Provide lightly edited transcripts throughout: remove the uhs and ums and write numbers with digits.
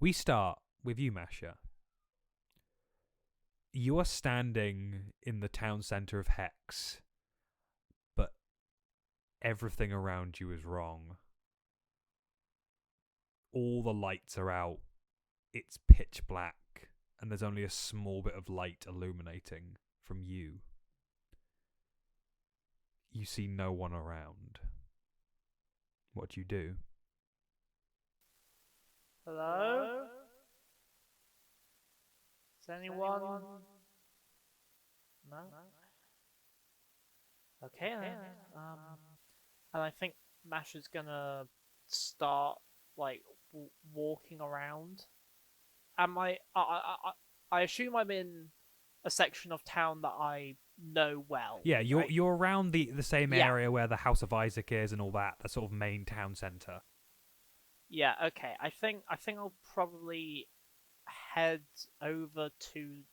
We start with you, Masha. You are standing in the town centre of HEX, but everything around you is wrong. All the lights are out. It's pitch black, and there's only a small bit of light illuminating from you. You see no one around. What do you do? Hello? Is anyone? No? Okay then. And I think Masha's gonna start like walking around. I assume I'm in a section of town that I know well. Yeah, right? you're around the same area where the House of Isaac is and all that, the sort of main town centre. Yeah, okay. I think I'll probably head over to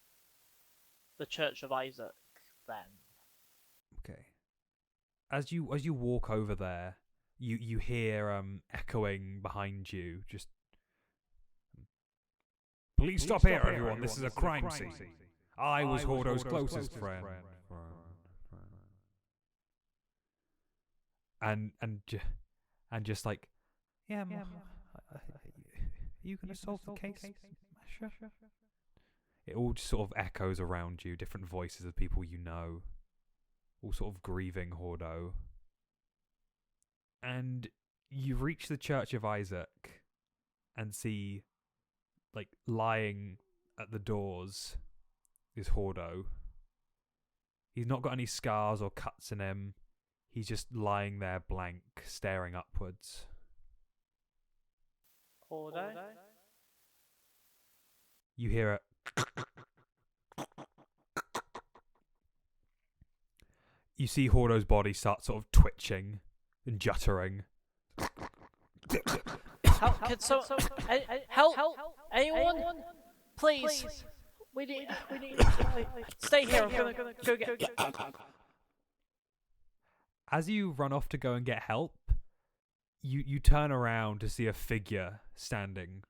the Church of Isaac then. Okay. As you walk over there, you hear echoing behind you, just Please stop here, everyone. This is a crime scene. I was Hordo's closest friend. And just like, yeah, are you going to solve the case, Masha? It all just sort of echoes around you, different voices of people you know, all sort of grieving Hordo. And you reach the Church of Isaac and see, like, lying at the doors is Hordo. He's not got any scars or cuts in him. He's just lying there blank, staring upwards. Hordo? You hear it. You see Hordo's body start sort of twitching and juttering. Help! Anyone? Please! We need stay here. I'm gonna go get. As you run off to go and get help, you turn around to see a figure standing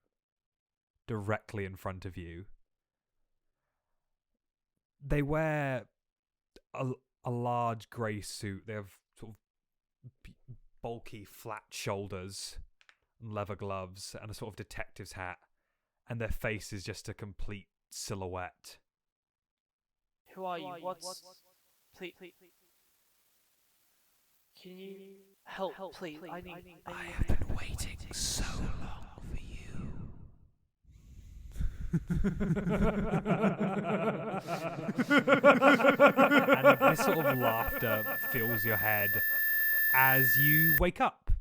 directly in front of you. They wear a large grey suit. They have sort of bulky, flat shoulders and leather gloves and a sort of detective's hat. And their face is just a complete silhouette. Who are you? What's... Please. Can you help, please? I have been waiting so long for you. And this sort of laughter fills your head as you wake up.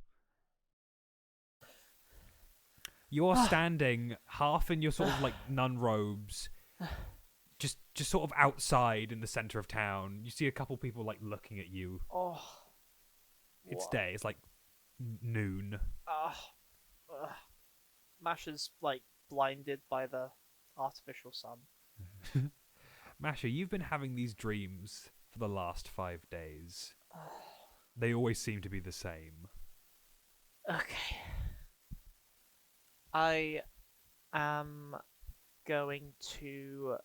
You're standing half in your sort of like nun robes, just sort of outside in the center of town. You see a couple people like looking at you. Oh, it's day. It's like noon. Masha's like blinded by the artificial sun. Masha, you've been having these dreams for the last 5 days. They always seem to be the same. Okay. I am going to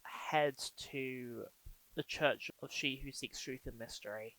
head to the Church of She Who Seeks Truth and Mystery.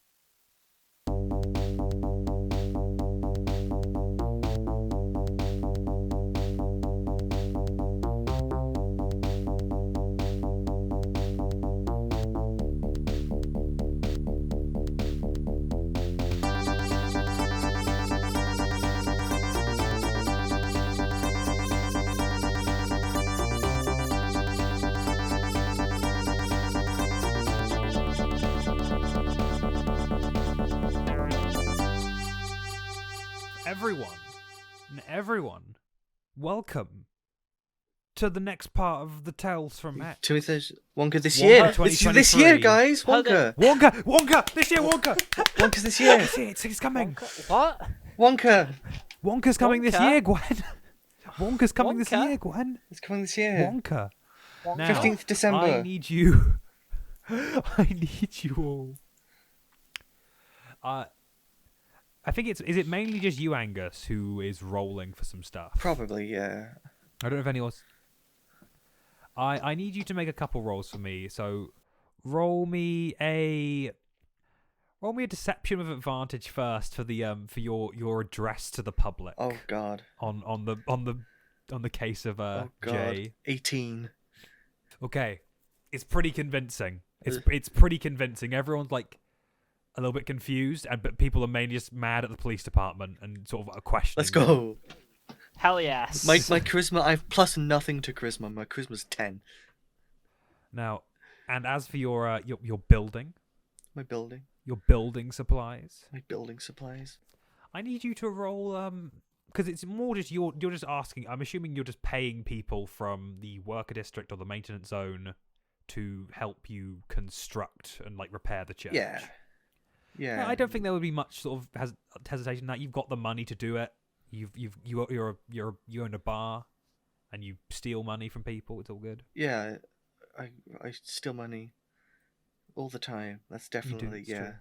Everyone, welcome to the next part of the Tales from X. Wonka this year. This year, guys. Wonka. This year, Wonka. Wonka's this year. It's coming. What? Wonka's coming this year, Gwen. Wonka's coming this year, Gwen. It's coming this year. Wonka. Now, 15th December. I need you. I need you all. I think is it mainly just you, Angus, who is rolling for some stuff? Probably, yeah. I don't know if anyone else... I need you to make a couple rolls for me. So roll me a deception with advantage first for the for your address to the public. Oh God. On the case of Oh God. Jay. 18. Okay, it's pretty convincing. It's pretty convincing. Everyone's like a little bit confused, but people are mainly just mad at the police department and sort of questioning. Let's go. Hell yes. My charisma, I've plus nothing to charisma. My charisma's 10. Now, and as for your building, My building. your building supplies, My building supplies. I need you to roll because it's more just you're just asking. I'm assuming you're just paying people from the worker district or the maintenance zone to help you construct and like repair the church. Yeah. Yeah. I don't think there would be much sort of hesitation in that. You've got the money to do it. You own a bar, and you steal money from people. It's all good. Yeah. I steal money all the time. That's definitely it's yeah. true.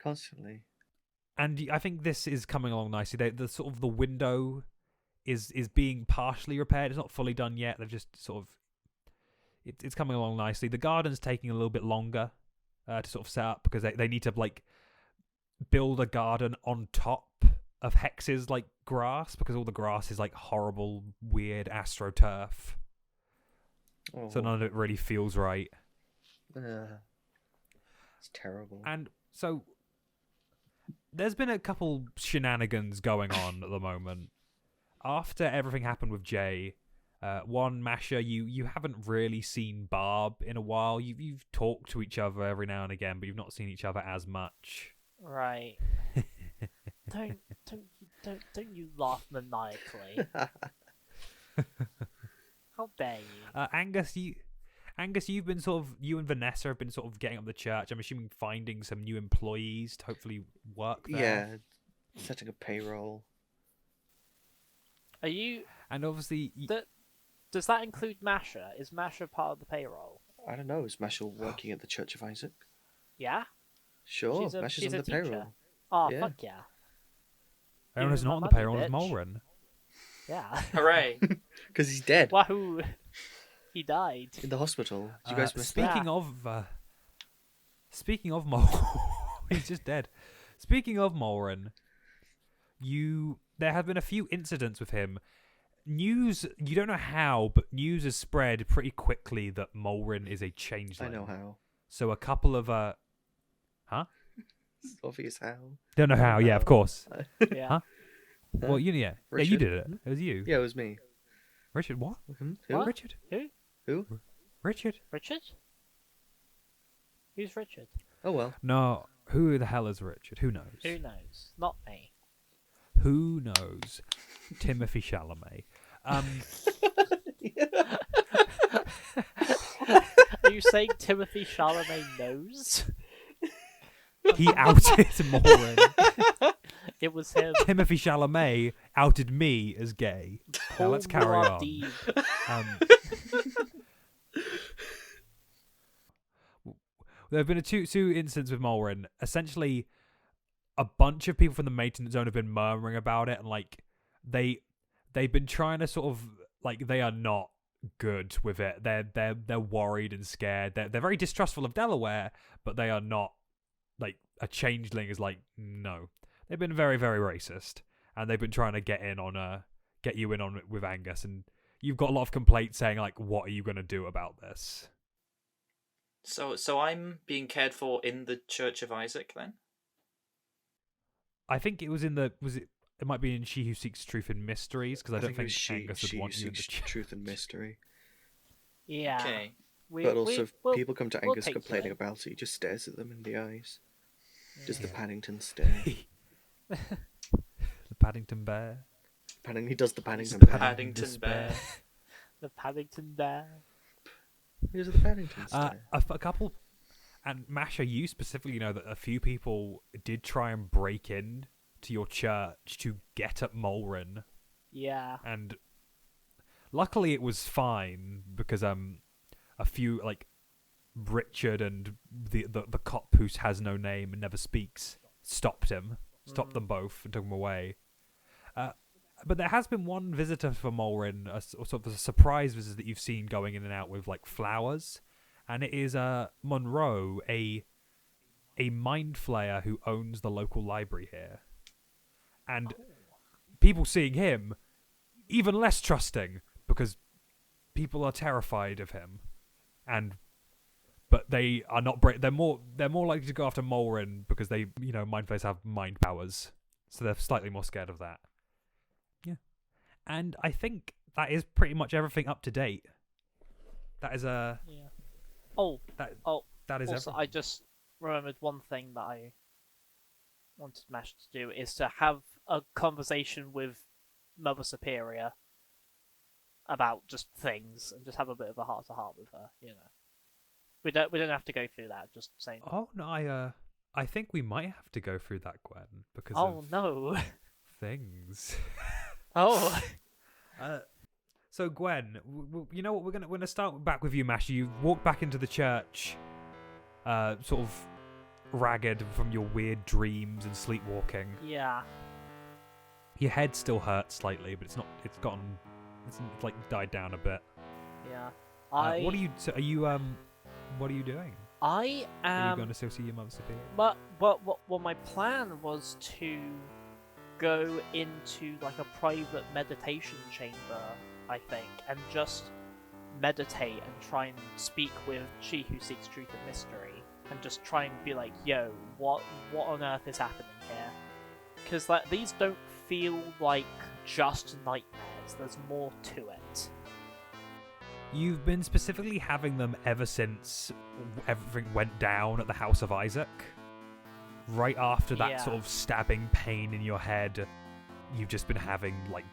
Constantly. And I think this is coming along nicely. The sort of the window is being partially repaired. It's not fully done yet. They've just sort of it's coming along nicely. The garden's taking a little bit longer to sort of set up because they need to like build a garden on top of Hex's like grass because all the grass is like horrible, weird astroturf. Oh. So none of it really feels right. It's terrible. And so there's been a couple shenanigans going on at the moment. After everything happened with Jay, Masha, you haven't really seen Barb in a while. You've talked to each other every now and again, but you've not seen each other as much. Right. Don't you laugh maniacally. How dare you? Angus, you've been you and Vanessa have been sort of getting up the church. I'm assuming finding some new employees to hopefully work there. Yeah, setting a payroll. Are you? And obviously, does that include Masha? Is Masha part of the payroll? I don't know. Is Masha working at the Church of Isaac? Yeah. Sure, Masha's she's on a the teacher. payroll. Oh Yeah. fuck yeah. everyone who's Give not him on the my payroll money, is bitch. Mulren. Yeah. Hooray. Because he's dead Wahoo! He died. in the hospital. Did you guys miss that? Speaking of Mulren, he's just dead. Speaking of Mulren, there have been a few incidents with him. News, you don't know how, but news has spread pretty quickly that Mulren is a changeling. I know how. So a couple of It's obvious how. don't know how. Yeah, of course. Yeah. Huh? Well, yeah, you Richard? did it. It was you. Yeah, it was me. Richard, what? Who? What? Richard? Who? Richard? Richard? Who's Richard? Oh well. No, who the hell is Richard? Who knows? Who knows? Not me. Who knows? Timothy Chalamet. Are you saying Timothy Chalamet knows? He outed Mulren. It was him. Timothy Chalamet outed me as gay. Now let's carry on. There have been two incidents with Mulren. Essentially, a bunch of people from the maintenance zone have been murmuring about it, and like they've been trying to sort of like they are not good with it. They're worried and scared. They're very distrustful of Delaware, but they are not like a changeling is like no. They've been very, very racist, and they've been trying to get you in on it with Angus, and you've got a lot of complaints saying like, what are you going to do about this? So I'm being cared for in the Church of Isaac then? I think it was it might be in She Who Seeks Truth and Mysteries, because I don't think Angus would want you in the truth and mystery. Yeah. Okay. But also, if we'll- people come to we'll Angus take complaining it. about it, he just stares at them in the eyes. Just the Paddington stare. The Paddington Bear. He does the Paddington The bear. Paddington Bear. The Paddington Bear. Here's the Paddington stare. A couple, and Masha, you specifically know that a few people did try and break in to your church to get at Mulren, Yeah. and luckily it was fine because a few like Richard and the cop who has no name and never speaks stopped them both and took him away. But there has been one visitor for Mulrin, or sort of a surprise visit that you've seen going in and out with like flowers, and it is Monroe, a mind flayer who owns the local library here, and people seeing him even less trusting because people are terrified of him, but they are not they're more likely to go after Mulrin because they, mind flayers have mind powers, so they're slightly more scared of that. Yeah, and I think that is pretty much everything up to date. That is Yeah. that is Also, everything. I just remembered one thing that I wanted Masha to do is to have a conversation with Mother Superior about just things and just have a bit of a heart to heart with her. We don't have to go through that. Just saying. Oh no, I think we might have to go through that, Gwen, because Oh of no. things. Oh. So Gwen, you know what? We're gonna start back with you, Masha. You walk back into the church, sort of ragged from your weird dreams and sleepwalking. Yeah. Your head still hurts slightly, but it's like died down a bit. Yeah. What are you doing? I am. Are you going to still see your Mother Superior? But my plan was to go into like a private meditation chamber, I think, and just meditate and try and speak with She Who Seeks Truth and Mystery, and just try and be like, yo, what on earth is happening here? Because like these don't feel like just nightmares. There's more to it. You've been specifically having them ever since everything went down at the House of Isaac. Right after that sort of stabbing pain in your head, you've just been having like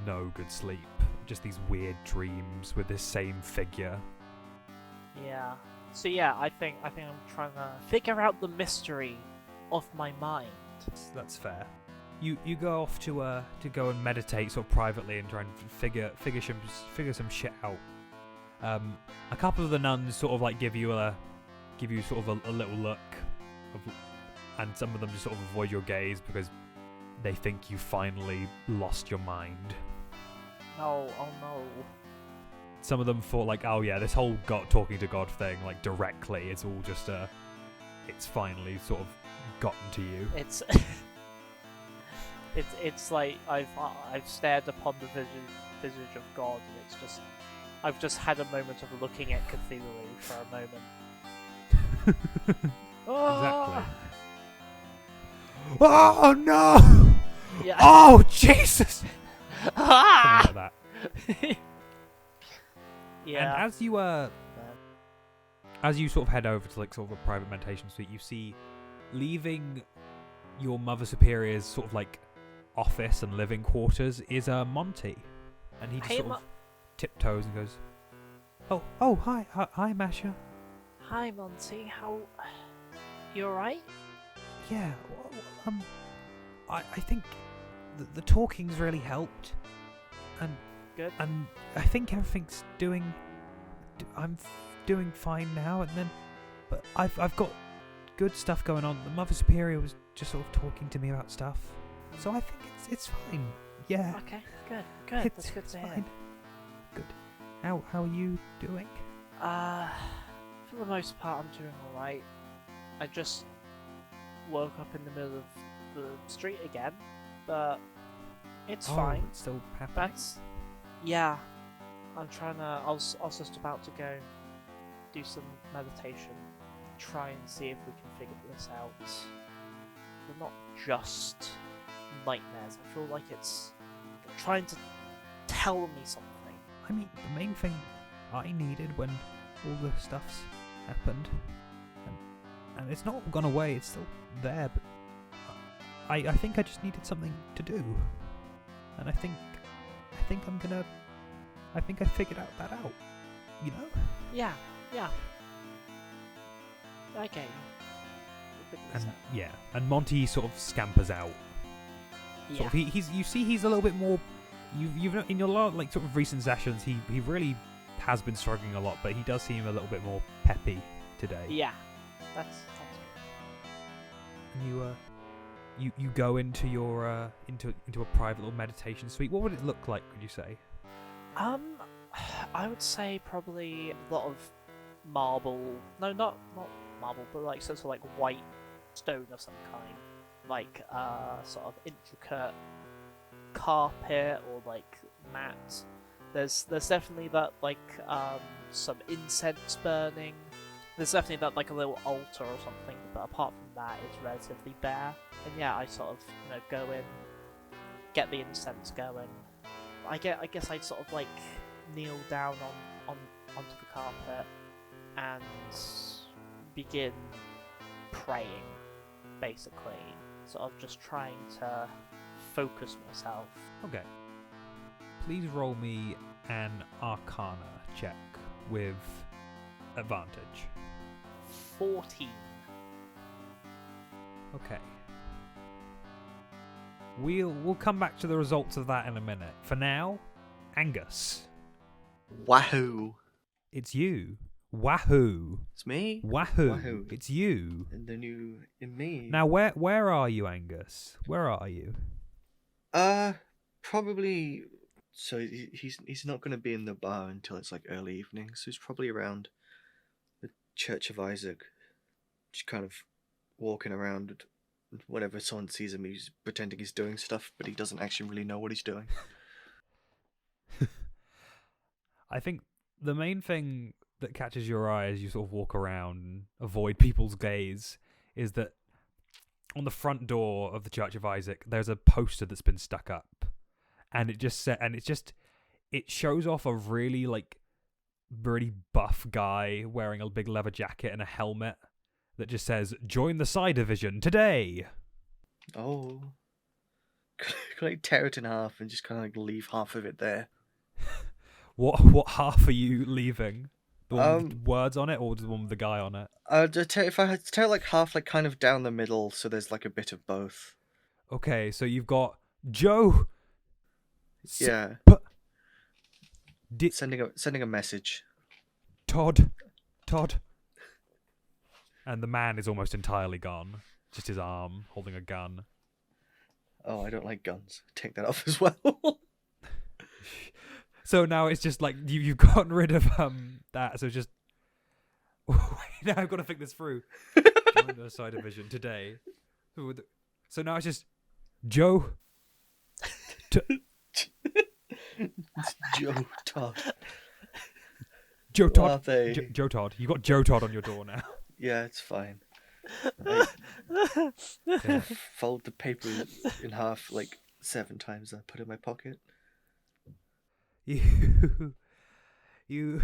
no good sleep. Just these weird dreams with this same figure. Yeah. So yeah, I think I'm trying to figure out the mystery of my mind. That's fair. You go off to go and meditate sort of privately and try and figure some shit out. A couple of the nuns sort of like give you sort of a little look, and some of them just sort of avoid your gaze because they think you finally lost your mind. No, oh no. Some of them thought like, oh yeah, this whole talking to God thing, like directly, it's all just it's finally sort of gotten to you. It's it's like I've stared upon the visage of God, and it's just I've just had a moment of looking at Cthulhu for a moment. Exactly. Oh no! Yeah. Oh Jesus! Something like that. Yeah. And as you sort of head over to like sort of a private meditation suite, you see leaving your Mother Superior's sort of like office and living quarters is Monty, and he just sort of tiptoes and goes, "Oh, hi, Masha. Hi, Monty. How? You alright? Yeah. I think the talking's really helped, and good. And I think everything's I'm doing fine now. But I've got good stuff going on. The Mother Superior was just sort of talking to me about stuff, so I think it's fine. Yeah. Okay. Good. That's good to hear. Good. How are you doing? For the most part, I'm doing alright. I just woke up in the middle of the street again, but it's fine. It's still happening. Yeah. I'm trying to. I was just about to go do some meditation, try and see if we can figure this out. They're not just nightmares. I feel like it's trying to tell me something. I mean, the main thing I needed when all the stuff's happened, and it's not gone away, it's still there, but I think I just needed something to do. And I think I figured that out, you know? Yeah. Okay. And Monty sort of scampers out. Yeah. Sort of, he's a little bit more. You've in your like sort of recent sessions, he really has been struggling a lot, but he does seem a little bit more peppy today. Yeah. That's And you go into your into a private little meditation suite. What would it look like, would you say? I would say probably a lot of marble. No, not marble, but like sort of like white stone of some kind, like sort of intricate carpet or like mat. There's definitely that like some incense burning. There's definitely that like a little altar or something, but apart from that, it's relatively bare. And yeah, I sort of go in, get the incense going. I guess I'd sort of like kneel down onto the carpet and begin praying, basically. Sort of just trying to focus myself. Okay. Please roll me an Arcana check with advantage. 14. Okay. We'll come back to the results of that in a minute. For now, Angus. Wahoo! It's you. Wahoo. It's me. Wahoo. Wahoo. It's you. And the new in me. Now, where are you, Angus? Where are you? Probably. So he's not going to be in the bar until it's like early evening. So he's probably around the Church of Isaac, just kind of walking around. Whenever someone sees him, he's pretending he's doing stuff, but he doesn't actually really know what he's doing. I think the main thing that catches your eye as you sort of walk around and avoid people's gaze is that on the front door of the Church of Isaac, there's a poster that's been stuck up, and it shows off a really buff guy wearing a big leather jacket and a helmet that just says, "Join the Psi Division today." Oh. Can I tear it in half and just kind of like leave half of it there? What half are you leaving? The one with words on it, or the one with the guy on it? If I had to tear like half, like kind of down the middle, so there's like a bit of both. Okay, so you've got Joe. Yeah. Sending a message. Todd. And the man is almost entirely gone. Just his arm holding a gun. Oh, I don't like guns. Take that off as well. So now it's just like you've gotten rid of that. So just wait, now I've got to think this through. Join the Psi Division today. So now it's just Joe. It's Joe Todd. Joe Todd. They... Joe Todd. You got Joe Todd on your door now. Yeah, it's fine. Fold the paper in half like 7 times. I put it in my pocket. You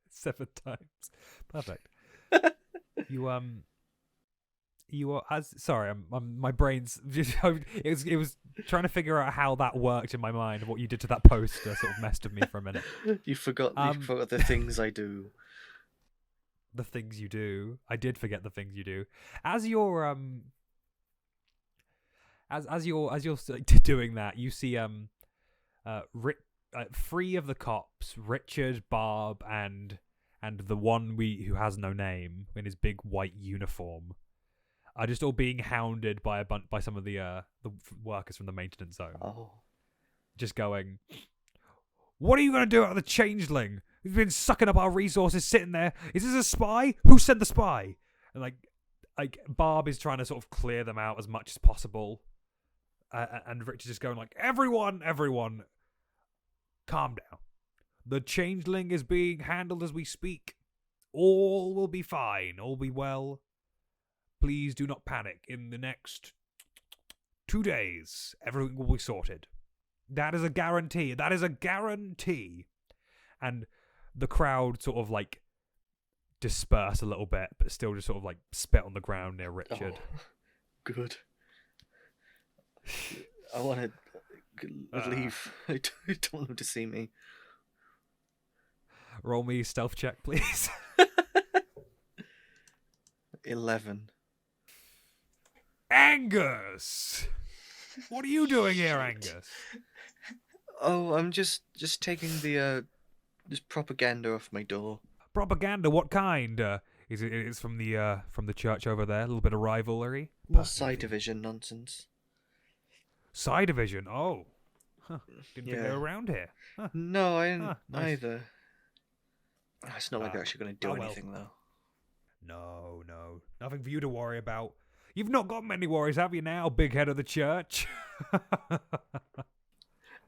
7 times. Perfect. You are sorry. My brain's just. It was trying to figure out how that worked in my mind. What you did to that poster sort of messed with me for a minute. You forgot the things I do. The things you do. I did forget the things you do. As you're doing that, you see 3 of the cops, Richard, Barb, and the one who has no name in his big white uniform, are just all being hounded by some of the workers from the maintenance zone. Oh. Just going, "What are you gonna do out of the changeling? He's been sucking up our resources, sitting there. Is this a spy? Who sent the spy?" And like Barb is trying to sort of clear them out as much as possible, and Richard's just going like, "Everyone, calm down. The changeling is being handled as we speak. All will be fine. All will be well. Please do not panic. In the next 2 days, everything will be sorted. That is a guarantee. That is a guarantee." And the crowd sort of like disperse a little bit, but still just sort of like spit on the ground near Richard. Oh, good. I want to leave. I don't want them to see me. Roll me stealth check, please. 11. Angus! What are you doing here, Angus? Oh, I'm just taking the just propaganda off my door. Propaganda? What kind? It's from the church over there. A little bit of rivalry. More But side division nonsense. Side division. Oh, huh. Didn't think they Yeah. were around here. Huh. No, I didn't Nice. either. It's not like they're actually going to do oh well. anything, though. No, nothing for you to worry about. You've not got many worries, have you now, big head of the church? I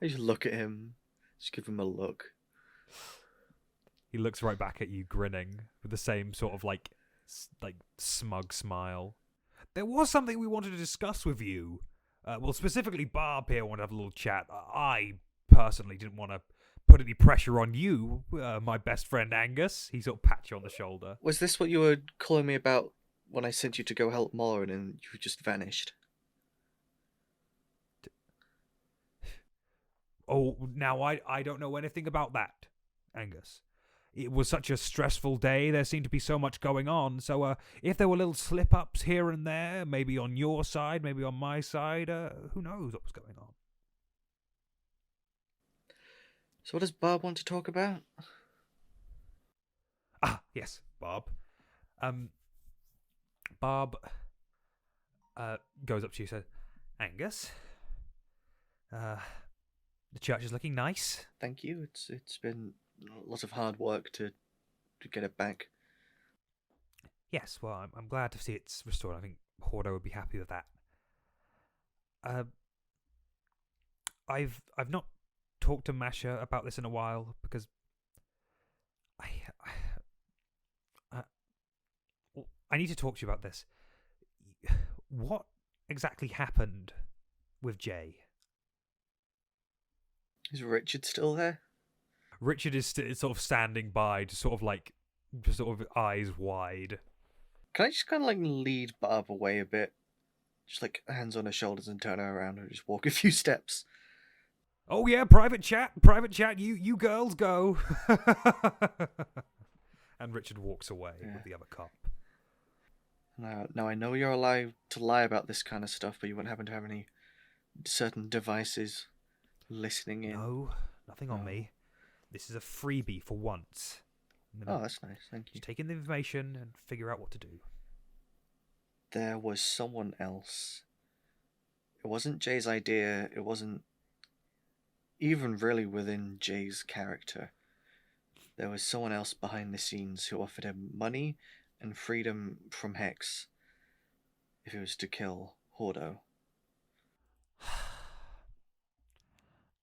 just look at him, just give him a look. He looks right back at you, grinning with the same sort of like smug smile. There was something we wanted to discuss with you. Well, specifically, Barb here wanted to have a little chat. I personally didn't want to put any pressure on you, my best friend Angus. He sort of pats you on the shoulder. Was this what you were calling me about when I sent you to go help Morin and you just vanished? Oh, now I don't know anything about that, Angus. It was such a stressful day, there seemed to be so much going on, so if there were little slip-ups here and there, maybe on your side, maybe on my side, who knows what was going on. So what does Barb want to talk about? Ah, yes, Barb. Barb goes up to you and says, Angus, the church is looking nice. Thank you. It's been a lot of hard work to get it back. Yes, well, I'm glad to see it's restored. I think Hordo would be happy with that. I've not talked to Masha about this in a while because I need to talk to you about this. What exactly happened with Jay? Is Richard still there? Richard is sort of standing by, just sort of eyes wide. Can I just kind of like lead Barb away a bit? Just like hands on her shoulders and turn her around and just walk a few steps. Oh yeah, private chat. You girls go. And Richard walks away with the other cop. Now I know you're allowed to lie about this kind of stuff, but you wouldn't happen to have any certain devices listening in? No, nothing on me. This is a freebie for once. Oh, that's nice. Thank you. Just take in the information and figure out what to do. There was someone else. It wasn't Jay's idea. It wasn't even really within Jay's character. There was someone else behind the scenes who offered him money and freedom from HEX if it was to kill Hordo.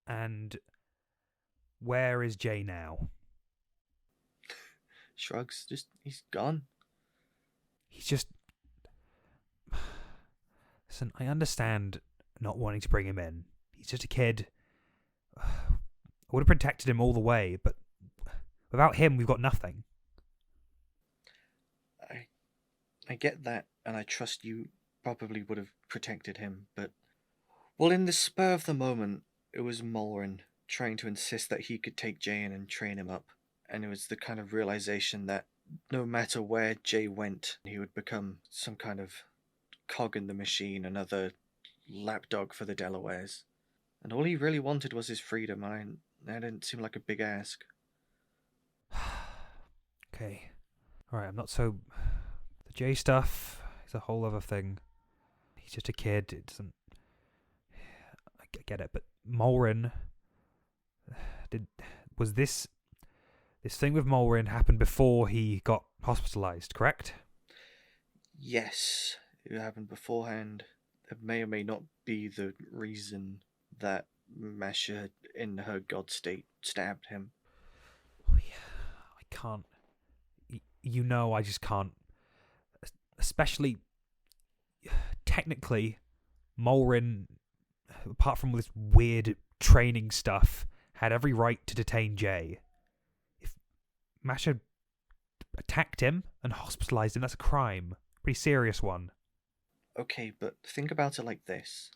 And where is Jay now? Shrugs. He's gone. He's just... Listen, I understand not wanting to bring him in. He's just a kid. I would have protected him all the way, but without him, we've got nothing. I get that, and I trust you probably would have protected him, but... Well, in the spur of the moment, it was Mulrin trying to insist that he could take Jay in and train him up, and it was the kind of realization that no matter where Jay went, he would become some kind of cog in the machine, another lapdog for the Delawares. And all he really wanted was his freedom, and that didn't seem like a big ask. Okay. Alright, I'm not so... The Jay stuff is a whole other thing. He's just a kid. It doesn't... I get it, but Mulrin... Was this thing with Mulrin happened before he got hospitalized, correct? Yes, it happened beforehand. It may or may not be the reason that Masha, in her god state, stabbed him. Oh yeah, I can't... I just can't... Especially... Technically, Mulrin, apart from this weird training stuff, had every right to detain Jay. If Masha attacked him and hospitalized him, that's a crime. Pretty serious one. Okay, but think about it like this.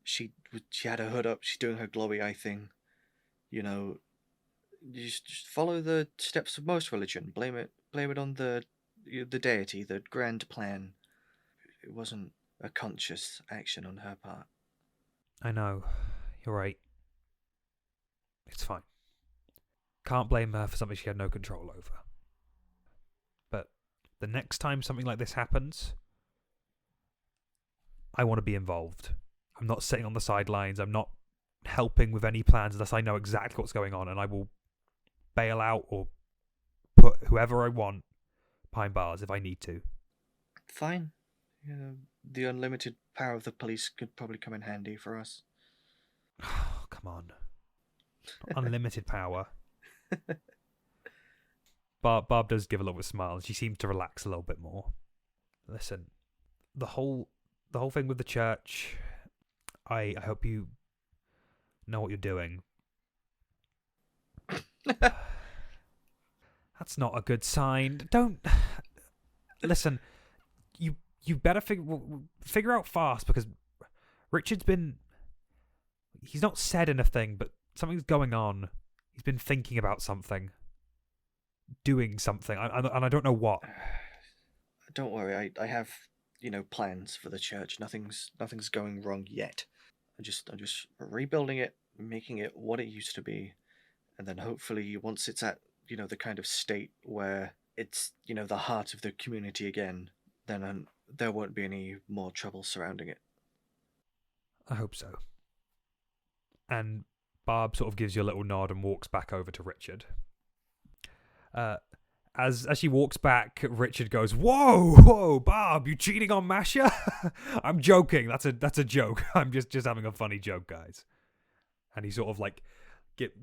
She had her hood up, she's doing her glowy eye thing. You know, you just follow the steps of most religion. Blame it on the deity, the grand plan. It wasn't a conscious action on her part. I know. You're right. It's fine. Can't blame her for something she had no control over. But the next time something like this happens, I want to be involved. I'm not sitting on the sidelines. I'm not helping with any plans unless I know exactly what's going on, and I will bail out or put whoever I want behind bars if I need to. Fine. The unlimited power of the police could probably come in handy for us. Oh, come on. Unlimited power. Barb does give a little bit of a smile, and she seems to relax a little bit more. Listen, the whole thing with the church, I hope you know what you're doing. That's not a good sign. Don't listen. You better figure out fast, because Richard's he's not said anything, but something's going on. He's been thinking about something, doing something, and I don't know what. Don't worry, I have plans for the church. Nothing's going wrong yet. I'm just rebuilding it, making it what it used to be, and then hopefully once it's at the kind of state where it's the heart of the community again, then there won't be any more trouble surrounding it. I hope so. And Barb sort of gives you a little nod and walks back over to Richard. As she walks back, Richard goes, "Whoa, Barb, you cheating on Masha?" I'm joking. That's a joke. I'm just having a funny joke, guys. And he sort of like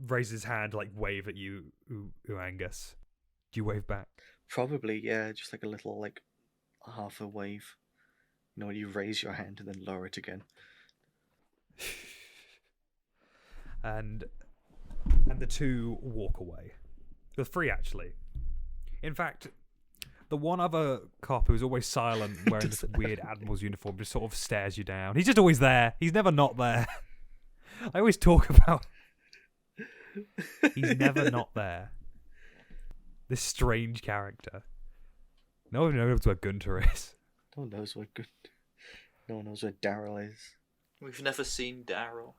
raises his hand, like wave at you, Angus. Do you wave back? Probably, yeah. Just like a little like half a wave. When you raise your hand and then lower it again. And the two walk away. The three, actually. In fact, the one other cop who's always silent, wearing this weird admiral's uniform, just sort of stares you down. He's just always there. He's never not there. I always talk about... He's never not there. This strange character. No one knows where Gunter is. No one knows where No one knows where Daryl is. We've never seen Daryl.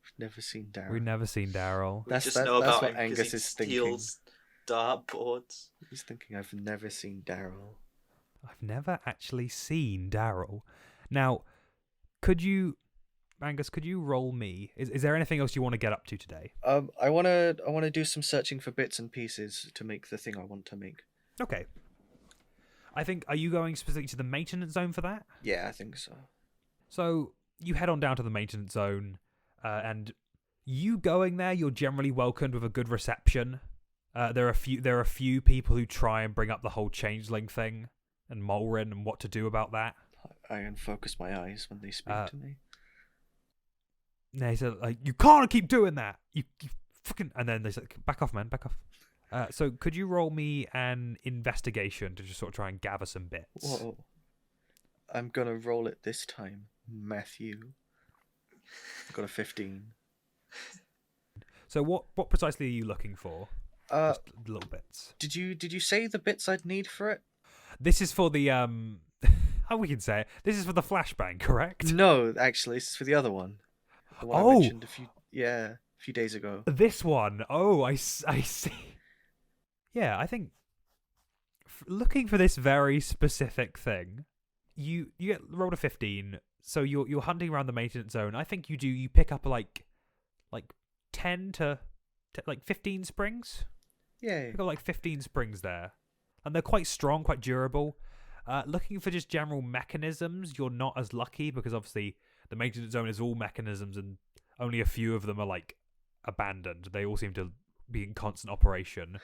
We've never seen Daryl. We just know about him Angus because he is thinking. steals dartboards. He's thinking, I've never seen Daryl. I've never actually seen Daryl. Now, Angus, could you roll me? Is there anything else you want to get up to today? I wanna do some searching for bits and pieces to make the thing I want to make. Okay. I think, are you going specifically to the maintenance zone for that? Yeah, I think so. So you head on down to the maintenance zone, and you going there, you're generally welcomed with a good reception. There are a few people who try and bring up the whole changeling thing and Mulrin and what to do about that. I unfocus my eyes when they speak to me. They said, like, you can't keep doing that. You fucking... And then they said, back off, man, back off. So could you roll me an investigation to just sort of try and gather some bits? Whoa. I'm gonna roll it this time, Matthew. I got a 15. So what precisely are you looking for? Just little bits. Did you say the bits I'd need for it? This is for the how we can say it. This is for the flashbang, correct? No, actually, this is for the other one. The one I mentioned a few days ago. This one. Oh, I see. Yeah, I think looking for this very specific thing, you get rolled a 15. So you're hunting around the maintenance zone. I think you pick up like 10 to like 15 springs. Yeah. You've got like 15 springs there. And they're quite strong, quite durable. Looking for just general mechanisms, you're not as lucky because obviously the maintenance zone is all mechanisms and only a few of them are like abandoned. They all seem to be in constant operation.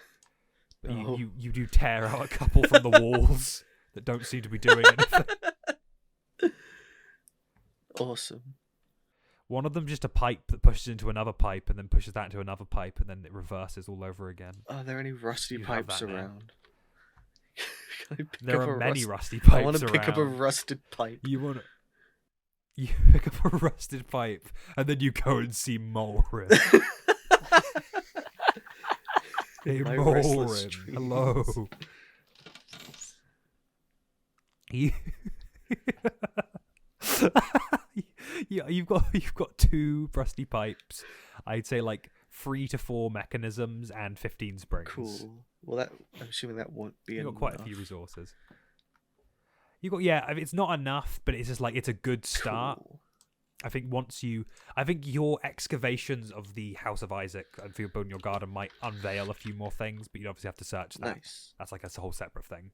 But you do tear out a couple from the walls that don't seem to be doing anything. Awesome. One of them just a pipe that pushes into another pipe and then pushes that into another pipe and then it reverses all over again. Are there any rusty pipes around? There are many rusty pipes around. I want to pick up a rusted pipe. You pick up a rusted pipe and then you go and see Mulrin. Hey, Mulrin. Hello. Yeah, you've got 2 rusty pipes. I'd say like 3 to 4 mechanisms and 15 springs. Cool. Well, I'm assuming that won't be enough. You've got quite a few resources. You got I mean, it's not enough, but it's just like it's a good start. Cool. I think I think your excavations of the House of Isaac and for your building your garden might unveil a few more things, but you'd obviously have to search that. Nice. That's like a whole separate thing.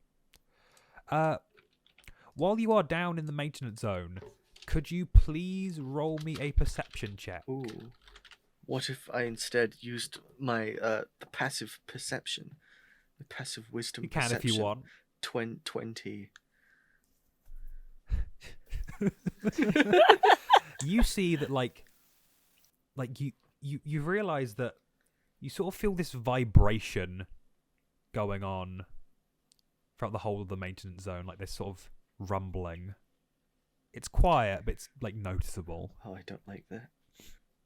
While you are down in the maintenance zone, could you please roll me a perception check? Ooh. What if I instead used my the passive perception, the passive wisdom? You can perception? if you want. 20. You see that like you realize that you sort of feel this vibration going on throughout the whole of the maintenance zone, like this sort of rumbling. It's quiet, but it's like noticeable. Oh, I don't like that.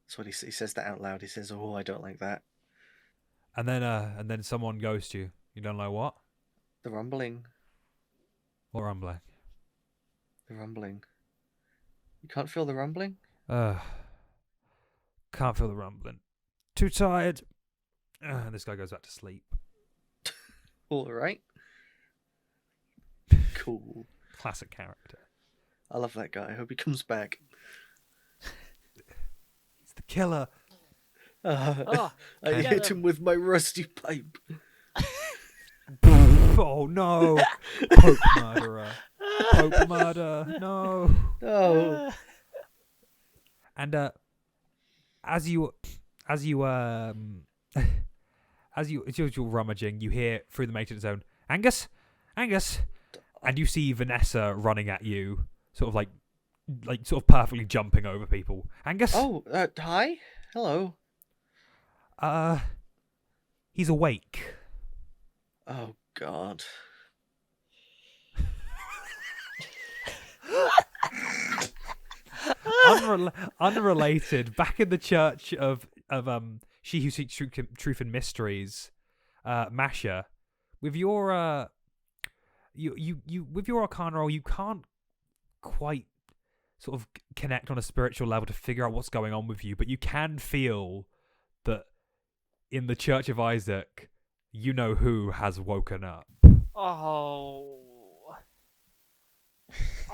That's what he says that out loud. He says, "Oh, I don't like that." And then someone goes to you. You don't know what? The rumbling. What rumbling? The rumbling. You can't feel the rumbling? Can't feel the rumbling. Too tired. This guy goes back to sleep. All right. Cool. Classic character. I love that guy. I hope he comes back. He's the killer. Oh, I get hit him. him with my rusty pipe. Oh no! Pope murderer. Pope murder. No. Oh. And as you're rummaging, you hear through the maintenance zone, Angus, and you see Vanessa running at you, sort of perfectly jumping over people. Angus. Oh, hi. Hello. He's awake. Oh God. Unrelated. Back in the church of She Who Seeks Truth and Mysteries, Masha, with your with your Arcana roll, you can't quite sort of connect on a spiritual level to figure out what's going on with you, but you can feel that in the Church of Isaac, you know who has woken up. Oh.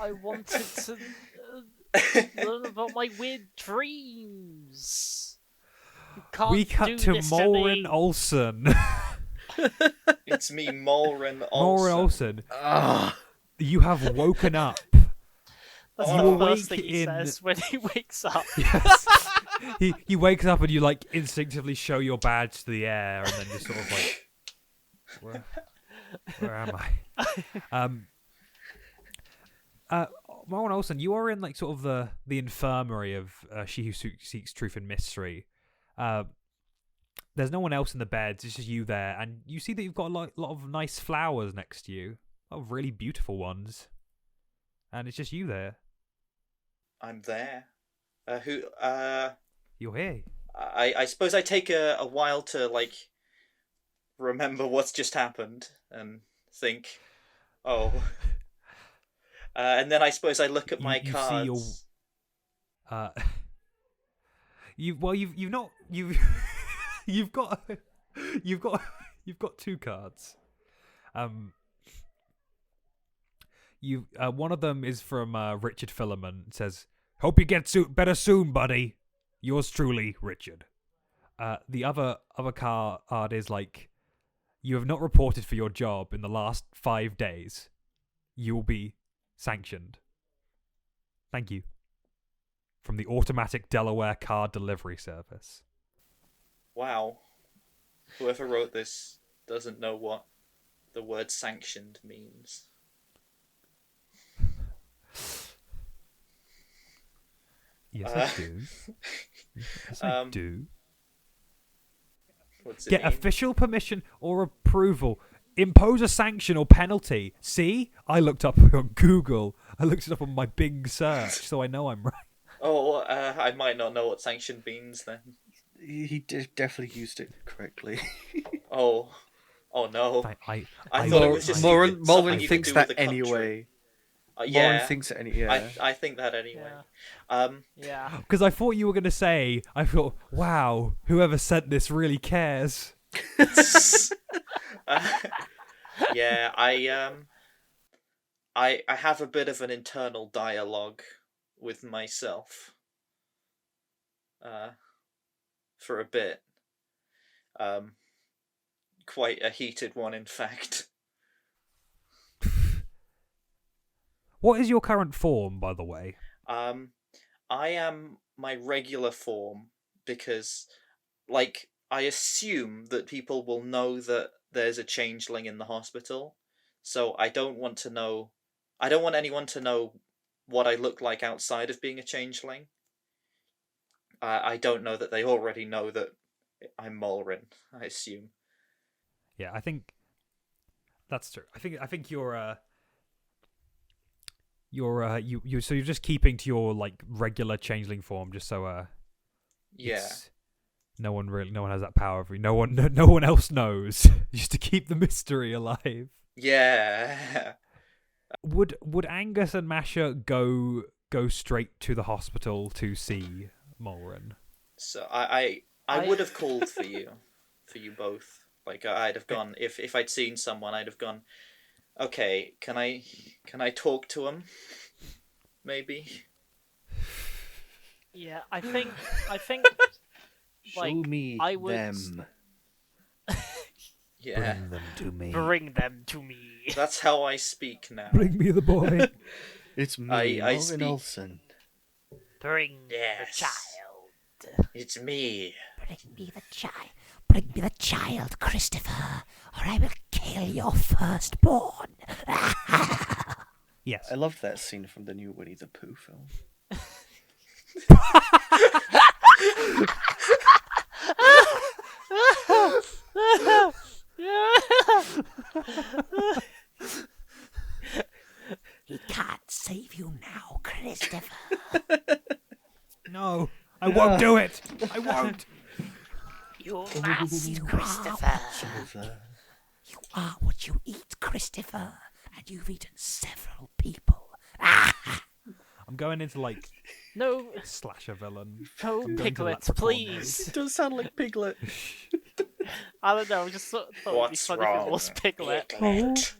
I wanted to learn about my weird dreams. You can't We cut do to this Mulrin me. Olsen. It's me, Mulrin Olsen. Mulrin Olsen. Ah. You have woken up. That's You the awake first thing he in- says when he wakes up. Yes. he wakes up and you like instinctively show your badge to the air and then just sort of like, where am I? Mulrin Olsen, you are in like sort of the infirmary of She Who Seeks Truth and Mystery. There's no one else in the beds. It's just you there, and you see that you've got a lot of nice flowers next to you, a lot of really beautiful ones, and it's just you there. I'm there. Who? You're here. I suppose I take a while to like remember what's just happened and think, oh. And then I suppose I look at my You cards. see your, you've got two cards. One of them is from Richard Filament. It says, "Hope you get better soon, buddy. Yours truly, Richard." The other card is like, "You have not reported for your job in the last 5 days. You will be sanctioned. Thank you." From the automatic Delaware card delivery service. Wow. Whoever wrote this doesn't know what the word sanctioned means. Yes, I do. Yes, I do. What's it Get mean? official permission or approval. Impose a sanction or penalty. See? I looked up on Google. I looked it up on my Bing search, so I know I'm right. Oh, I might not know what sanctioned means then. He definitely used it correctly. Oh no. I thought it was just something Mulrin you thinks could do with that the country. anyway. Yeah. Mulrin thinks it yeah. I think that anyway. Yeah. Because I thought you were going to say, I thought, wow, whoever sent this really cares. Yeah, I have a bit of an internal dialogue with myself. For a bit. Quite a heated one, in fact. What is your current form, by the way? I am my regular form because, like, I assume that people will know that there's a changeling in the hospital, so I don't want anyone to know what I look like outside of being a changeling. I don't know that they already know that I'm Mulrin, I assume. Yeah, I think that's true. I think you're so you're just keeping to your like regular changeling form, just so Yeah. no one has that power over you. No one else knows. Just to keep the mystery alive. Yeah. Would Angus and Masha go straight to the hospital to see Mulrin? So I would have called for you both. Like, I'd have gone if I'd seen someone, I'd have gone, okay, can I talk to him? Maybe. Yeah, I think Show like, me I would them. Yeah. Bring them to me. bring them to me. That's how I speak now. Bring me the boy. It's me, I Marvin speak. Olsen. Bring Yes. the child. It's me. Bring me the child. Bring me the child, Christopher, or I will kill your firstborn. Yes. I loved that scene from the new Winnie the Pooh film. He can't save you now, Christopher. No, I won't do it. I won't. You must, Christopher. You are what you eat, Christopher, and you've eaten several people. I'm going into like No, slasher villain. no, I'm going to Piglet, Leprechaun please. It does sound like Piglet. I don't know. I just thought it'd be What's funny wrong? if it was Piglet. Piglet?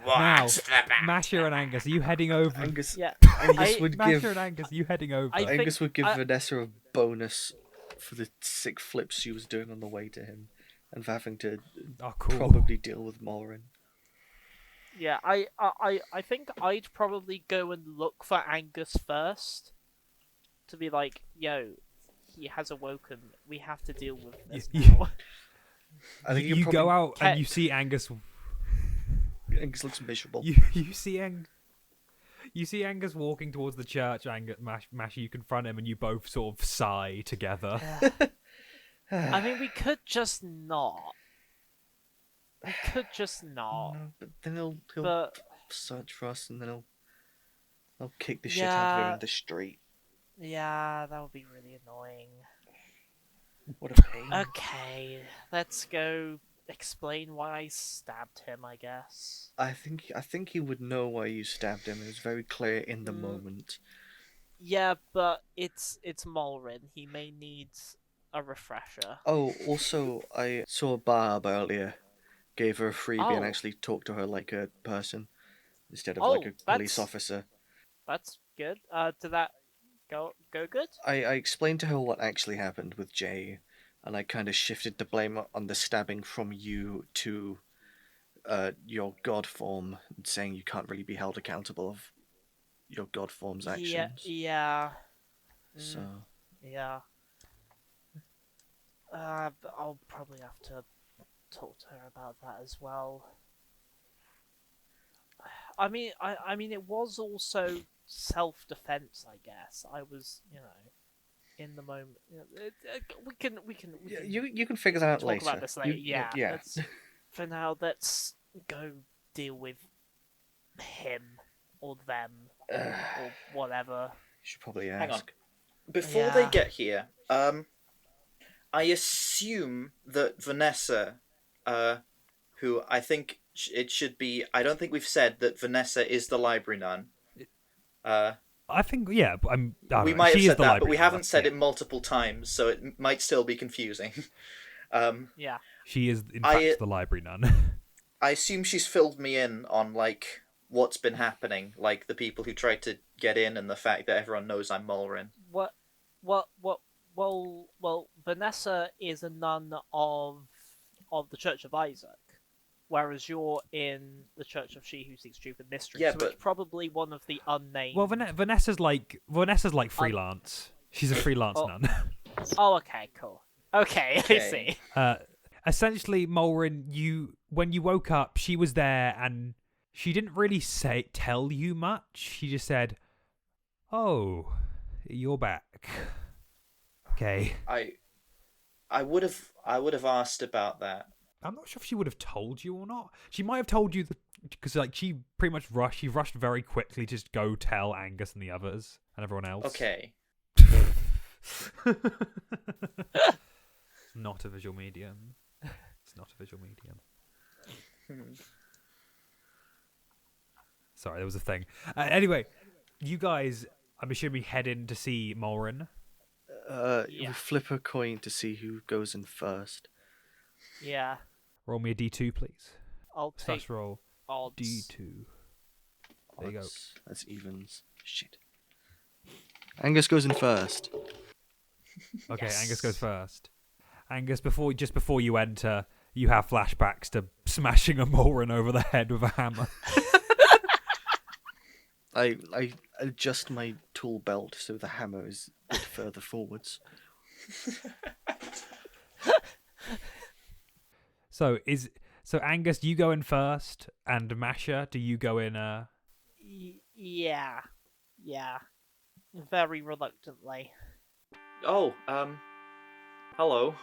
Now, What's the matter? Masha and Angus, are you heading over? Angus, Yeah, Angus I- would Masha give and Angus, are you heading over? I think- Angus would give I- Vanessa a bonus for the sick flips she was doing on the way to him, and for having to Oh, cool. probably deal with Mulrin. yeah. I think I'd probably go and look for Angus first, to be like, yo, he has awoken. We have to deal with this You- now. I think You go out and you see Angus. Angus looks miserable. You see Angus walking towards the church. Masha, you confront him, and you both sort of sigh together. I mean, we could just not. We could just not. No, but then he'll But search for us, and then he'll kick the shit out of him Yeah. in the street. yeah, that would be really annoying. What a pain. Okay, let's go explain why I stabbed him, I guess. I think he would know why you stabbed him. It was very clear in the moment. Yeah, but it's Mulrin. He may need a refresher. Oh, also, I saw Barb earlier. Gave her a freebie and Oh. actually talked to her like a person instead of Oh, like a police that's- officer. That's good. Did that go good? I explained to her what actually happened with Jay, and I kind of shifted the blame on the stabbing from you to your god form, saying you can't really be held accountable of your god form's actions. Yeah. So Yeah. But I'll probably have to talk to her about that as well. I mean, it was also self-defense, I guess. I was, in the moment. We can yeah, you can figure that out talk later. about this later. Yeah. yeah. Let's, for now, let's go deal with him or them or whatever. You should probably Hang on. ask. Before they Yeah. get here, I assume that Vanessa, who I think it should be, I don't think we've said that Vanessa is the library nun. I think, yeah, I don't We know. might have She is said the that, but library we nun, haven't said yeah. it multiple times, so it might still be confusing. Yeah. She is, in I- fact, the library nun. I assume she's filled me in on, like, what's been happening, like the people who tried to get in and the fact that everyone knows I'm Mulrin. What? Well, Vanessa is a nun of the Church of Isaac, whereas you're in the Church of She Who Seeks Truth and Mystery. Yeah, so but- it's probably one of the unnamed. Well, Vanessa's like freelance. She's a freelance Oh. nun. Oh, okay, cool. Okay, I Okay. see. Essentially, Mulrin, when you woke up, she was there, and she didn't really tell you much. She just said, "Oh, you're back." Okay. I would have asked about that. I'm not sure if she would have told you or not. She might have told you because like she pretty much rushed. She rushed very quickly to just go tell Angus and the others and everyone else. Okay. It's not a visual medium. It's not a visual medium. Sorry, there was a thing. Anyway, you guys, I'm assuming head in to see Mulrin. Yeah. We flip a coin to see who goes in first. Yeah, Roll me a D2, please. I'll take Slash roll odds. D2. There you go. That's evens. Shit. Angus goes in first. Okay, Yes. Angus goes first. Angus, before you enter, you have flashbacks to smashing a Mulrin over the head with a hammer. I adjust my tool belt so the hammer is a bit further forwards. So Angus, you go in first, and Masha, do you go in? Yeah, very reluctantly. Oh, hello.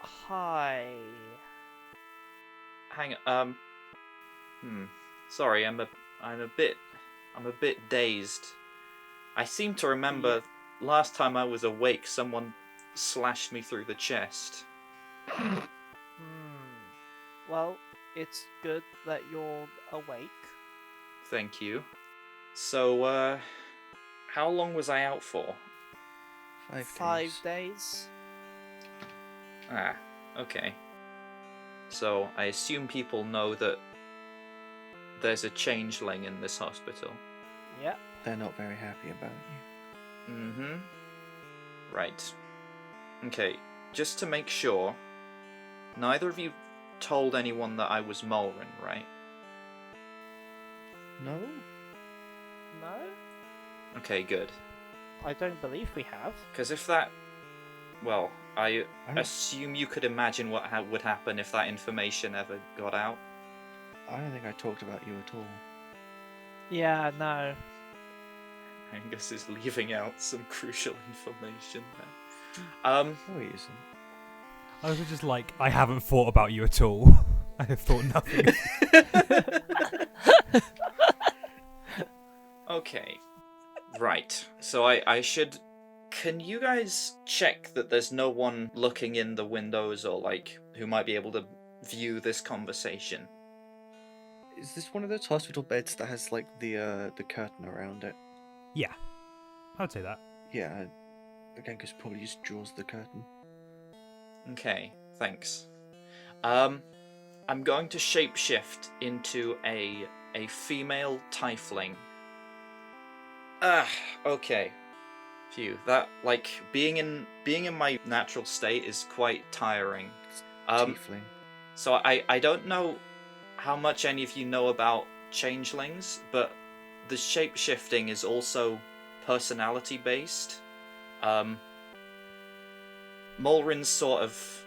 Hi. Hang on. Sorry, I'm a bit dazed. I seem to remember last time I was awake, someone slashed me through the chest. Well, it's good that you're awake. Thank you. So, how long was I out for? 5 days. Ah, okay. So, I assume people know that there's a changeling in this hospital. Yep. They're not very happy about you. Mm-hmm. Right. Okay, just to make sure, neither of you told anyone that I was Mulrin, right? No? No, Okay, good. I don't believe we have. Because if that... Well, I I don't- assume you could imagine what would happen if that information ever got out. I don't think I talked about you at all. Yeah, no. Angus is leaving out some crucial information there. No, he isn't. I was just like, I haven't thought about you at all. I have thought nothing. Okay. Right. So I should... Can you guys check that there's no one looking in the windows or, like, who might be able to view this conversation? Is this one of those hospital beds that has like the curtain around it? Yeah, I would say that. Yeah, Angus probably just draws the curtain. Okay, thanks. I'm going to shapeshift into a female tiefling. Okay. Phew, that, like, being in my natural state is quite tiring. Tiefling. So I don't know how much any of you know about changelings, but the shapeshifting is also personality based. Mulrin's sort of...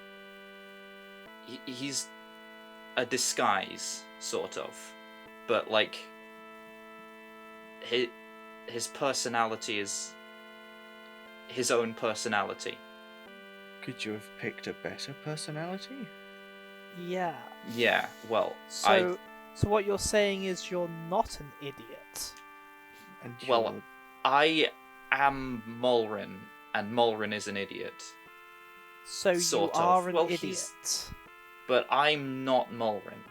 He's a disguise, sort of. But, like, his personality is his own personality. Could you have picked a better personality? Yeah. Yeah, well, So what you're saying is you're not an idiot. And Well, you're- I am Mulrin, and Mulrin is an idiot. So Sort you of. are an Well, idiot. he's- But I'm not Mulrin.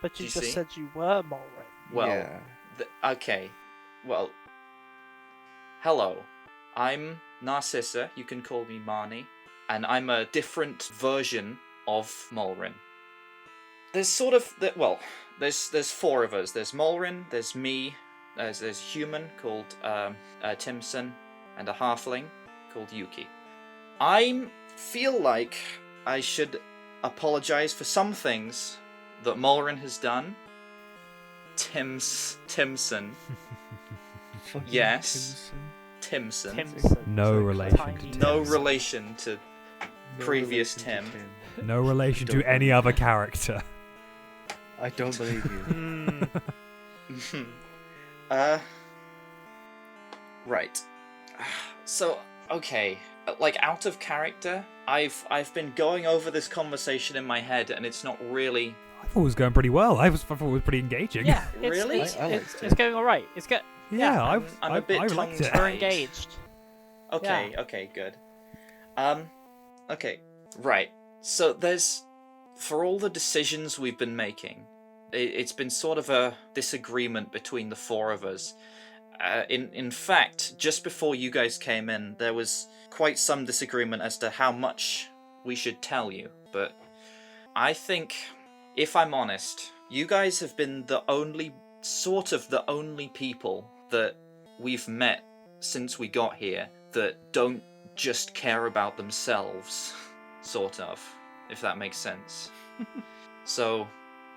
But you you just see? said you were Mulrin. Well, yeah. Okay. Well, hello. I'm Narcissa, you can call me Marnie, and I'm a different version of Mulrin. there's sort of well, there's four of us. There's Mulrin, there's me, there's a human called Timson, and a halfling called Yuki. I feel like I should apologize for some things that Mulrin has done. Timson. Fucking Yes. Timson. Timson. No Like relation tiny to Tim. No Tim. relation to No previous relation to Tim. No relation to Don't any believe other you. character. I don't believe you. Right. So, okay, like out of character, I've been going over this conversation in my head, and it's not really. I thought it was going pretty well. I thought it was pretty engaging. Yeah, Really? I liked it's it. going all right. It's good. Yeah, I'm a bit I liked tongue-tied. it. We're engaged. Okay, okay, good. Okay, right. So there's, for all the decisions we've been making, it's been sort of a disagreement between the four of us. In fact, just before you guys came in, there was quite some disagreement as to how much we should tell you. But I think, if I'm honest, you guys have been the only people that we've met since we got here that don't just care about themselves, sort of, if that makes sense. So,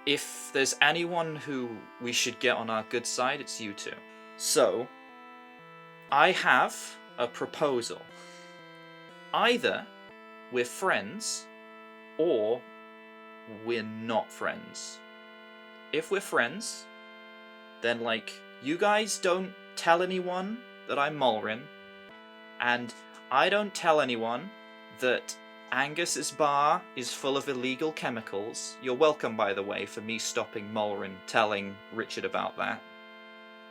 if there's anyone who we should get on our good side, it's you two. So, I have a proposal. Either we're friends, or we're not friends. If we're friends, then, like, you guys don't tell anyone that I'm Mulrin, and I don't tell anyone that Angus's bar is full of illegal chemicals. You're welcome, by the way, for me stopping Mulrin telling Richard about that.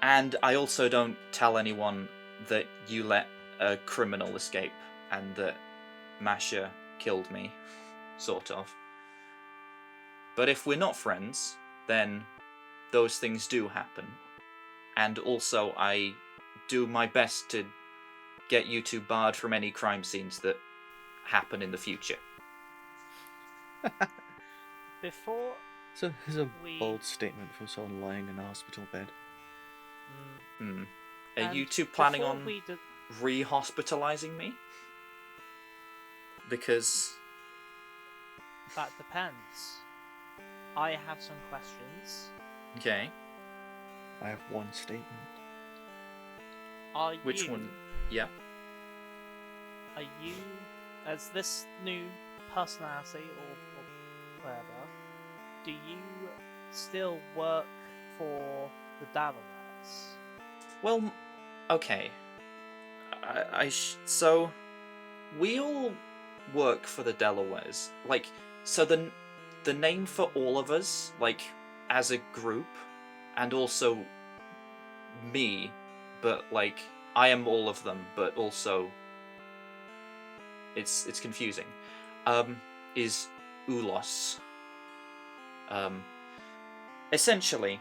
And I also don't tell anyone that you let a criminal escape and that Masha killed me, sort of. But if we're not friends, then those things do happen. And also, I do my best to get you two barred from any crime scenes that happen in the future. Before So here's a We- bold statement from someone lying in a hospital bed. Are and you two planning before on we did- re-hospitalizing me? Because... that depends. I have some questions. Okay, I have one statement. Are which you, one? Yeah. Are you, as this new personality or whatever, do you still work for the Dalawares? Well, okay. So, we all work for the Delawares. Like, so the name for all of us, like, as a group, and also me, but, like, I am all of them, but also it's confusing, is Ulos. Essentially,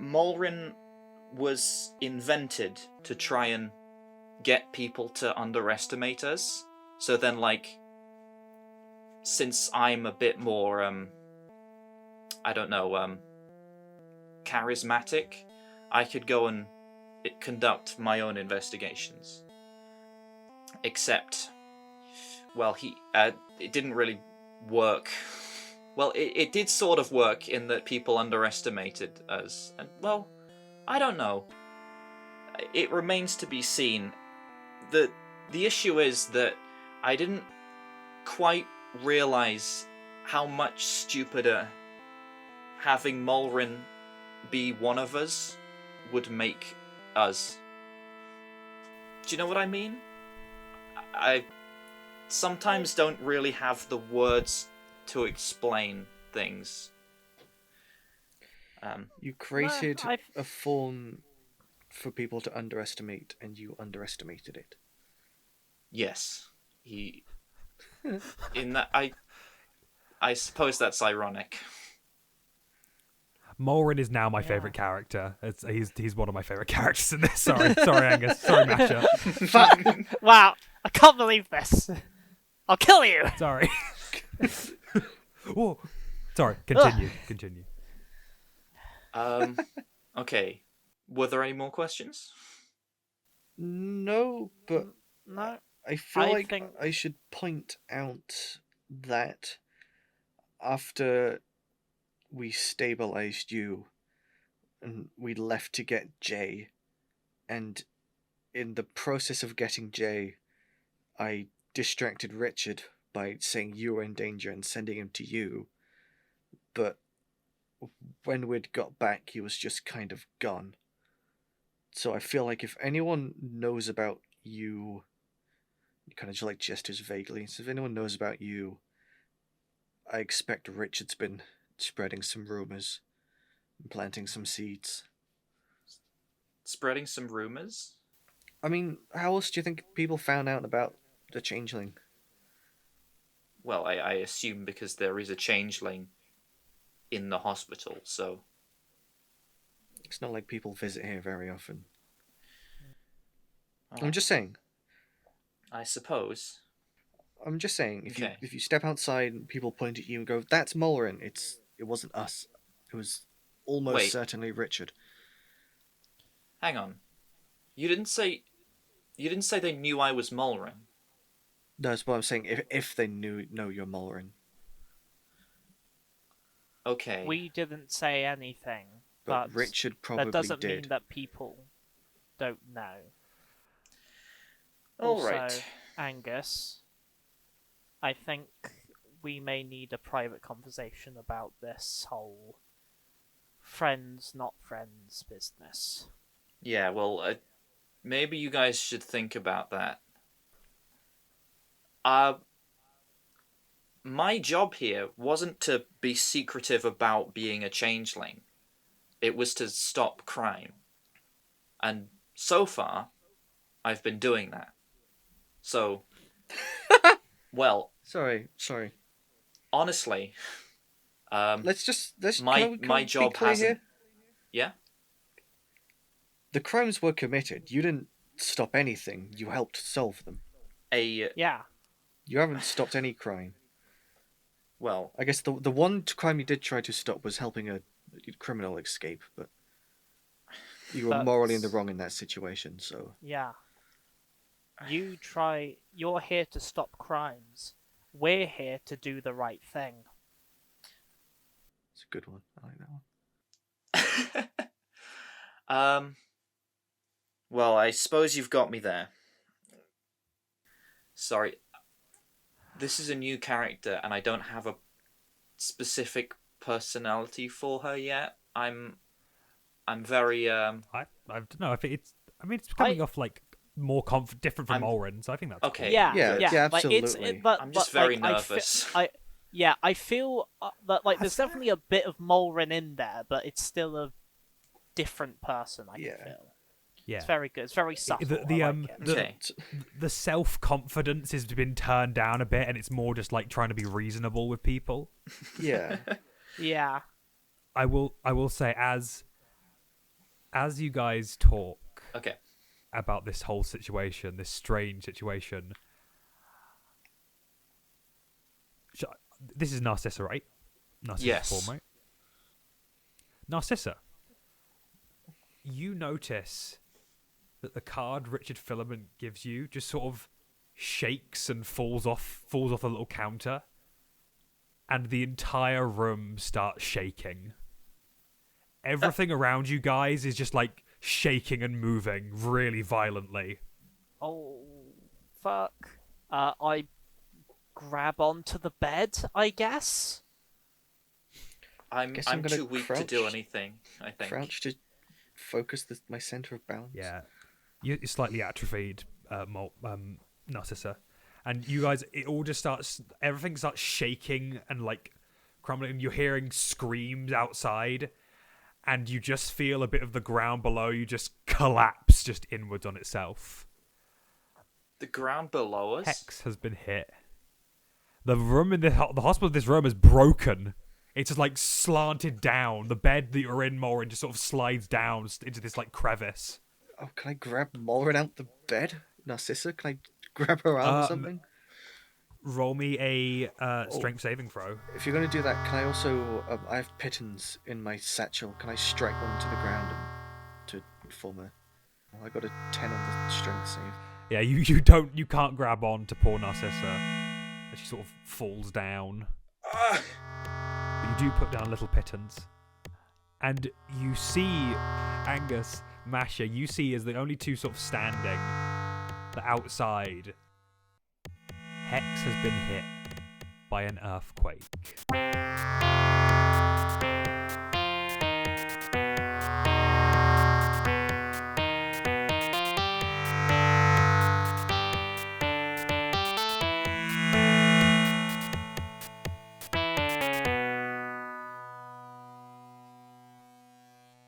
Mulrin was invented to try and get people to underestimate us. So then, like, since I'm a bit more, I don't know, charismatic, I could go and conduct my own investigations. Except, well, it didn't really work. Well, it did sort of work in that people underestimated us. And, well, I don't know. It remains to be seen. The issue is that I didn't quite realize how much stupider having Mulrin be one of us would make us. Do you know what I mean? I sometimes don't really have the words to explain things. You created I've- a form for people to underestimate, and you underestimated it. Yes, he. In that, I suppose that's ironic. Mulrin is now my Yeah. favourite character. He's one of my favourite characters in this. Sorry, Angus. Sorry, Masha. Fuck! Wow, I can't believe this. I'll kill you. Sorry. Whoa. Sorry, continue. Okay. Were there any more questions? No, but No. I feel I like think- I should point out that after we stabilized you and we left to get Jay, and in the process of getting Jay, I distracted Richard by saying you were in danger and sending him to you, but when we'd got back, he was just kind of gone. So I feel like if anyone knows about you, kind of just like gestures vaguely, so if anyone knows about you, I expect Richard's been spreading some rumors and planting some seeds. Spreading some rumors? I mean, how else do you think people found out about the changeling? Well, I assume because there is a changeling in the hospital, so... It's not like people visit here very often. Oh, I'm just saying. I suppose. I'm just saying. Okay. If you step outside and people point at you and go, "That's Mullerin," it wasn't us. It was almost Wait. certainly Richard. Hang on. You didn't say they knew I was Mullerin. That's what I'm saying. If they know you're Mullerin, Okay. We didn't say anything, but but Richard probably that doesn't did. mean that people don't know. All Also, right. Angus, I think we may need a private conversation about this whole friends, not friends business. Yeah, well, maybe you guys should think about that. My job here wasn't to be secretive about being a changeling. It was to stop crime. And so far, I've been doing that. So, well, Sorry. honestly, Let's my can we be job clear hasn't. here? Yeah. The crimes were committed. You didn't stop anything. You helped solve them. Yeah, You haven't stopped any crime. Well, I guess the one crime you did try to stop was helping a criminal escape, but you were But- morally in the wrong in that situation. So yeah. You're here to stop crimes. We're here to do the right thing. it's a good one. I like that one. well, I suppose you've got me there. Sorry. This is a new character, and I don't have a specific personality for her yet. I'm very I don't know if it's. I mean, it's coming off like more different from I'm- Mullerin, so I think that's okay. Yeah, Yeah, Like, absolutely. I'm just very like, nervous. I feel that like there's definitely a bit of Mullerin in there, but it's still a different person. I Yeah. feel. Yeah. It's very good. It's very subtle. The I like it. Okay. the self confidence has been turned down a bit, and it's more just like trying to be reasonable with people. Yeah. Yeah. I will say as you guys talk Okay. about this whole situation, this strange situation. This is Narcissa, right? Narcissa's Yes. form, right? Narcissa, you notice that the card Richard Filament gives you just sort of shakes and falls off the little counter, and the entire room starts shaking. Everything around you guys is just like shaking and moving really violently. Oh, fuck. I grab onto the bed, I guess. I'm Guess I'm gonna too weak to do crouch- anything, I think. Crouch to focus my center of balance. Yeah, you're slightly atrophied, Narcissa, and you guys, it all just starts. Everything starts shaking and like crumbling. And you're hearing screams outside, and you just feel a bit of the ground below you just collapse just inwards on itself. The ground below us? Hex has been hit. The room in the hospital. This room is broken. It's just like slanted down. The bed that you're in, Morin, just sort of slides down into this like crevice. Oh, can I grab Mullerin out the bed? Narcissa, can I grab her arm or something? roll me a strength saving throw. If you're going to do that, can I also... I have pittons in my satchel. Can I strike one to the ground to form a... Well, I got a 10 on the strength save. Yeah, you can't grab on to poor Narcissa as she sort of falls down. But you do put down little pittons. And you see Angus, Masha, you see as the only two sort of standing the outside. HEX has been hit by an earthquake.